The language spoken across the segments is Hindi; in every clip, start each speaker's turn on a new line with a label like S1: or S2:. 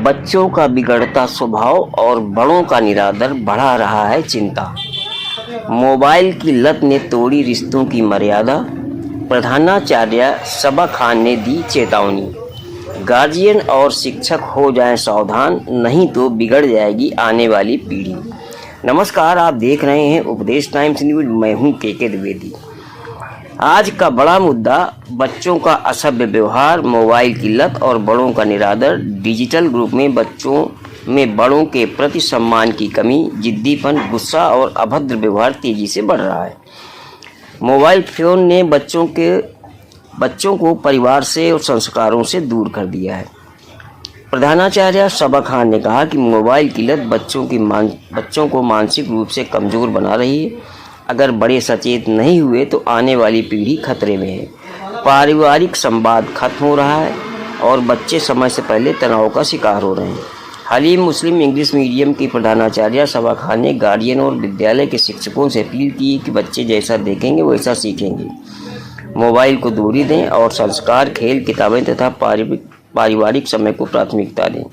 S1: बच्चों का बिगड़ता स्वभाव और बड़ों का निरादर बढ़ा रहा है चिंता। मोबाइल की लत ने तोड़ी रिश्तों की मर्यादा। प्रधानाचार्य सबा खान ने दी चेतावनी। गार्जियन और शिक्षक हो जाएं सावधान, नहीं तो बिगड़ जाएगी आने वाली पीढ़ी। नमस्कार, आप देख रहे हैं उपदेश टाइम्स न्यूज। मैं हूं के द्विवेदी। आज का बड़ा मुद्दा बच्चों का असभ्य व्यवहार, मोबाइल की लत और बड़ों का निरादर। डिजिटल ग्रुप में बच्चों में बड़ों के प्रति सम्मान की कमी, जिद्दीपन, गुस्सा और अभद्र व्यवहार तेजी से बढ़ रहा है। मोबाइल फोन ने बच्चों को परिवार से और संस्कारों से दूर कर दिया है। प्रधानाचार्य सबा खान ने कहा कि मोबाइल की लत बच्चों को मानसिक रूप से कमज़ोर बना रही है। अगर बड़े सचेत नहीं हुए तो आने वाली पीढ़ी खतरे में है। पारिवारिक संवाद खत्म हो रहा है और बच्चे समय से पहले तनाव का शिकार हो रहे हैं। हलीम मुस्लिम इंग्लिश मीडियम की प्रधानाचार्य सबा खान ने गार्जियन और विद्यालय के शिक्षकों से अपील की कि बच्चे जैसा देखेंगे वैसा सीखेंगे। मोबाइल को दूरी दें और संस्कार, खेल, किताबें तथा पारिवारिक समय को प्राथमिकता दें।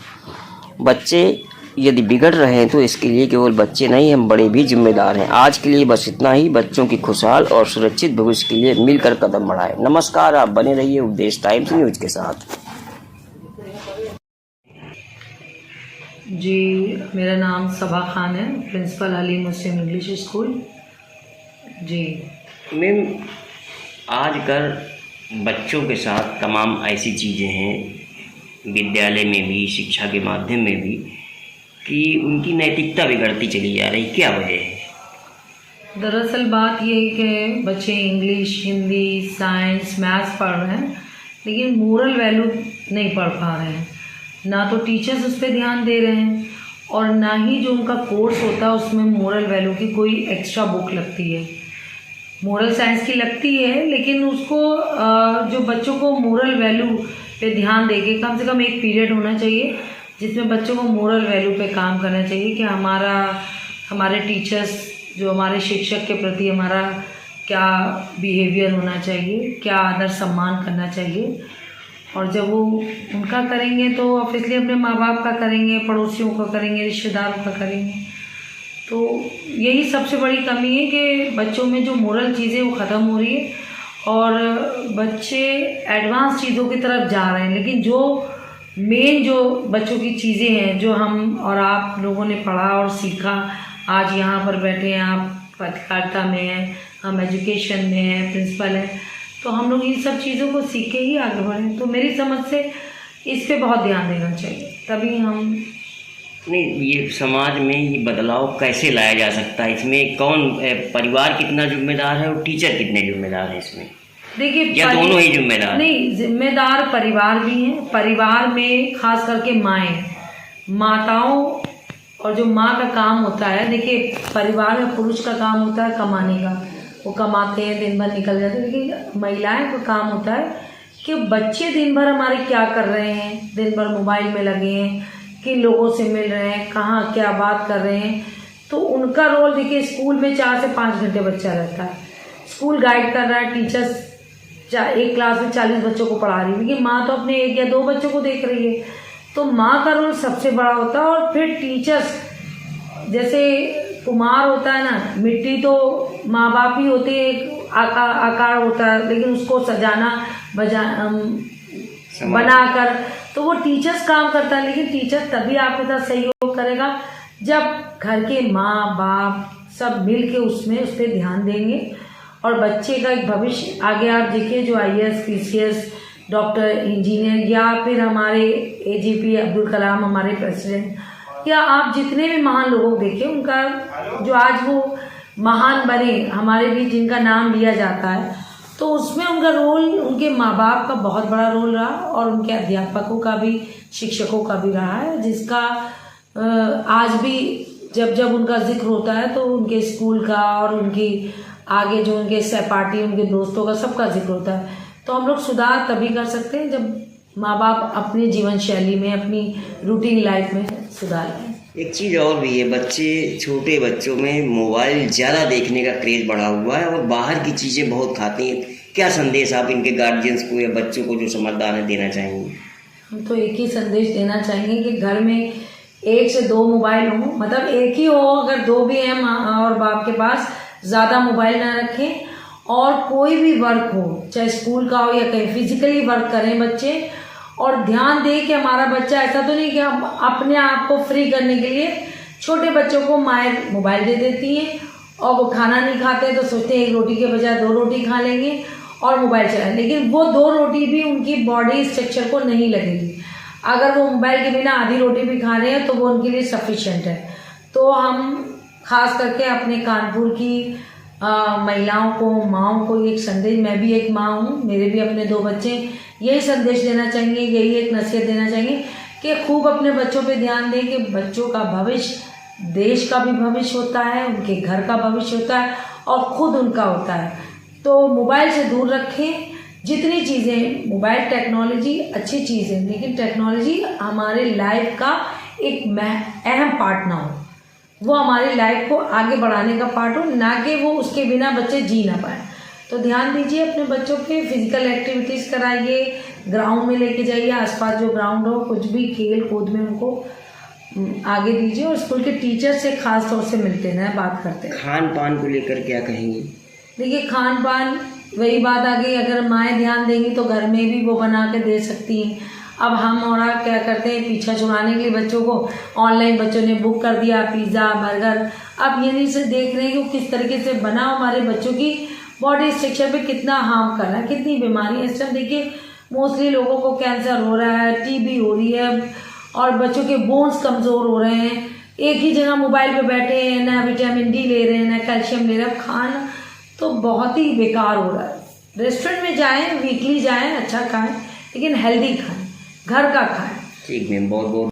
S1: बच्चे यदि बिगड़ रहे हैं तो इसके लिए केवल बच्चे नहीं, हम बड़े भी जिम्मेदार हैं। आज के लिए बस इतना ही। बच्चों की खुशहाल और सुरक्षित भविष्य के लिए मिलकर कदम बढ़ाएं। नमस्कार, आप बने रहिए उपदेश टाइम्स न्यूज के साथ।
S2: जी, मेरा नाम सबा खान है, प्रिंसिपल हलीम मुस्लिम इंग्लिश स्कूल। जी
S1: मैम, आजकल बच्चों के साथ तमाम ऐसी चीज़ें हैं, विद्यालय में भी, शिक्षा के माध्यम में भी, कि उनकी नैतिकता बिगड़ती चली जा रही। क्या वजह है?
S2: दरअसल बात ये है कि बच्चे इंग्लिश, हिंदी, साइंस, मैथ्स पढ़ रहे हैं, लेकिन मोरल वैल्यू नहीं पढ़ पा रहे हैं। ना तो टीचर्स उस पर ध्यान दे रहे हैं और ना ही जो उनका कोर्स होता है उसमें मोरल वैल्यू की कोई एक्स्ट्रा बुक लगती है। मोरल साइंस की लगती है, लेकिन उसको जो बच्चों को मोरल वैल्यू पे ध्यान देके कम से कम एक पीरियड होना चाहिए जिसमें बच्चों को मोरल वैल्यू पे काम करना चाहिए कि हमारे टीचर्स, जो हमारे शिक्षक के प्रति हमारा क्या बिहेवियर होना चाहिए, क्या आदर सम्मान करना चाहिए। और जब वो उनका करेंगे तो ऑब्वियसली अपने माँ बाप का करेंगे, पड़ोसियों का करेंगे, रिश्तेदारों का करेंगे। तो यही सबसे बड़ी कमी है कि बच्चों में जो मोरल चीज़ें वो ख़त्म हो रही है और बच्चे एडवांस चीज़ों की तरफ जा रहे हैं। लेकिन जो मेन जो बच्चों की चीज़ें हैं, जो हम और आप लोगों ने पढ़ा और सीखा, आज यहाँ पर बैठे हैं, आप पत्रकारिता में हैं, हम एजुकेशन में हैं, प्रिंसिपल हैं, तो हम लोग इन सब चीज़ों को सीख के ही आगे बढ़ें। तो मेरी समझ से इस पे बहुत ध्यान देना चाहिए, तभी हम।
S1: नहीं, ये समाज में ये बदलाव कैसे लाया जा सकता है? इसमें कौन, परिवार कितना जिम्मेदार है और टीचर कितने जिम्मेदार हैं इसमें?
S2: देखिए,
S1: या दोनों ही जिम्मेदार?
S2: नहीं, जिम्मेदार परिवार भी हैं। परिवार में खास करके माताओं, और जो माँ का काम होता है, देखिए परिवार में पुरुष का काम होता है कमाने का, वो कमाते हैं, दिन भर निकल जाते हैं, लेकिन महिलाएं का काम होता है कि बच्चे दिन भर हमारे क्या कर रहे हैं, दिन भर मोबाइल में लगे हैं, किन लोगों से मिल रहे हैं, कहाँ क्या बात कर रहे हैं। तो उनका रोल देखिए, स्कूल में 4 से 5 घंटे बच्चा रहता है, स्कूल गाइड कर रहा है, टीचर्स एक क्लास में 40 बच्चों को पढ़ा रही है, लेकिन माँ तो अपने 1 या 2 बच्चों को देख रही है। तो माँ का रोल सबसे बड़ा होता है। और फिर टीचर्स, जैसे कुम्हार होता है ना, मिट्टी तो माँ बाप ही होते हैं, एक आकार होता है, लेकिन उसको सजाना बनाकर तो वो टीचर्स काम करता है। लेकिन टीचर तभी आपके साथ सहयोग करेगा जब घर के माँ बाप सब मिल के उस पर ध्यान देंगे और बच्चे का एक भविष्य आगे। आप देखिए, जो IAS, PCS, डॉक्टर, इंजीनियर, या फिर हमारे AGP अब्दुल कलाम, हमारे प्रेसिडेंट, या आप जितने भी महान लोगों को देखिए, उनका जो आज वो महान बने हमारे बीच, जिनका नाम लिया जाता है, तो उसमें उनका रोल, उनके माँ बाप का बहुत बड़ा रोल रहा और उनके अध्यापकों का भी, शिक्षकों का भी रहा है, जिसका आज भी जब उनका जिक्र होता है तो उनके स्कूल का और उनकी आगे जो उनके सहपाठी, उनके दोस्तों का, सबका जिक्र होता है। तो हम लोग सुधार तभी कर सकते हैं जब माँ बाप अपनी जीवन शैली में, अपनी रूटीन लाइफ में सुधार लाएं।
S1: एक चीज़ और भी है, छोटे बच्चों में मोबाइल ज़्यादा देखने का क्रेज बढ़ा हुआ है और बाहर की चीज़ें बहुत खाते हैं। क्या संदेश आप इनके गार्जियंस को या बच्चों को जो समझदार है देना चाहेंगे?
S2: हम तो एक ही संदेश देना चाहेंगे कि घर में 1 से 2 मोबाइल हो, मतलब एक ही हो, अगर 2 भी हैं माँ और बाप के पास, ज़्यादा मोबाइल ना रखें। और कोई भी वर्क हो, चाहे स्कूल का हो या कहीं, फिजिकली वर्क करें बच्चे, और ध्यान दें कि हमारा बच्चा ऐसा तो नहीं कि हम अपने आप को फ्री करने के लिए छोटे बच्चों को माएँ मोबाइल दे देती हैं और वो खाना नहीं खाते तो सोचते हैं 1 रोटी के बजाय 2 रोटी खा लेंगे और मोबाइल चलाएं, लेकिन वो 2 रोटी भी उनकी बॉडी स्ट्रक्चर को नहीं लगेगी। अगर वो मोबाइल के बिना आधी रोटी भी खा रहे हैं तो वो उनके लिए सफिशिएंट है। तो हम खास करके अपने कानपुर की महिलाओं को, माँओं को एक संदेश, मैं भी एक माँ हूँ, मेरे भी अपने 2 बच्चे, यही संदेश देना चाहेंगे, यही एक नसीहत देना चाहेंगे कि खूब अपने बच्चों पे ध्यान दें कि बच्चों का भविष्य देश का भी भविष्य होता है, उनके घर का भविष्य होता है और खुद उनका होता है। तो मोबाइल से दूर रखें। जितनी चीज़ें, मोबाइल टेक्नोलॉजी अच्छी चीज़ है, लेकिन टेक्नोलॉजी हमारे लाइफ का एक अहम पार्ट ना हो, वो हमारी लाइफ को आगे बढ़ाने का पार्ट हो, ना कि वो उसके बिना बच्चे जी ना पाए। तो ध्यान दीजिए अपने बच्चों पे, फिजिकल एक्टिविटीज़ कराइए, ग्राउंड में लेके जाइए, आसपास जो ग्राउंड हो कुछ भी खेल कूद में उनको आगे दीजिए, और स्कूल के टीचर से खास तौर से मिलते हैं, बात करते हैं।
S1: खान पान को लेकर क्या कहेंगी?
S2: देखिए खान पान, वही बात आ गई, अगर माएँ ध्यान देंगी तो घर में भी वो बना के दे सकती हैं। अब हम और आप क्या करते हैं, पीछा छुड़ाने के लिए बच्चों को ऑनलाइन बच्चों ने बुक कर दिया पिज़्ज़ा बर्गर, अब यहीं से देख रहे हैं कि वो किस तरीके से बना, हमारे बच्चों की बॉडी स्ट्रक्चर पे कितना हार्म कर रहा है, कितनी बीमारी है। इस टाइम देखिए मोस्टली लोगों को कैंसर हो रहा है, टीबी हो रही है और बच्चों के बोन्स कमज़ोर हो रहे हैं। एक ही जगह मोबाइल पे बैठे हैं, ना विटामिन डी ले रहे हैं, ना कैल्शियम ले रहे हैं, खाना तो बहुत ही बेकार हो रहा है। रेस्टोरेंट में जाएं, वीकली जाएं, अच्छा खाएं, लेकिन हेल्दी खाएं, घर का खाएं।
S1: ठीक मैम, बहुत बहुत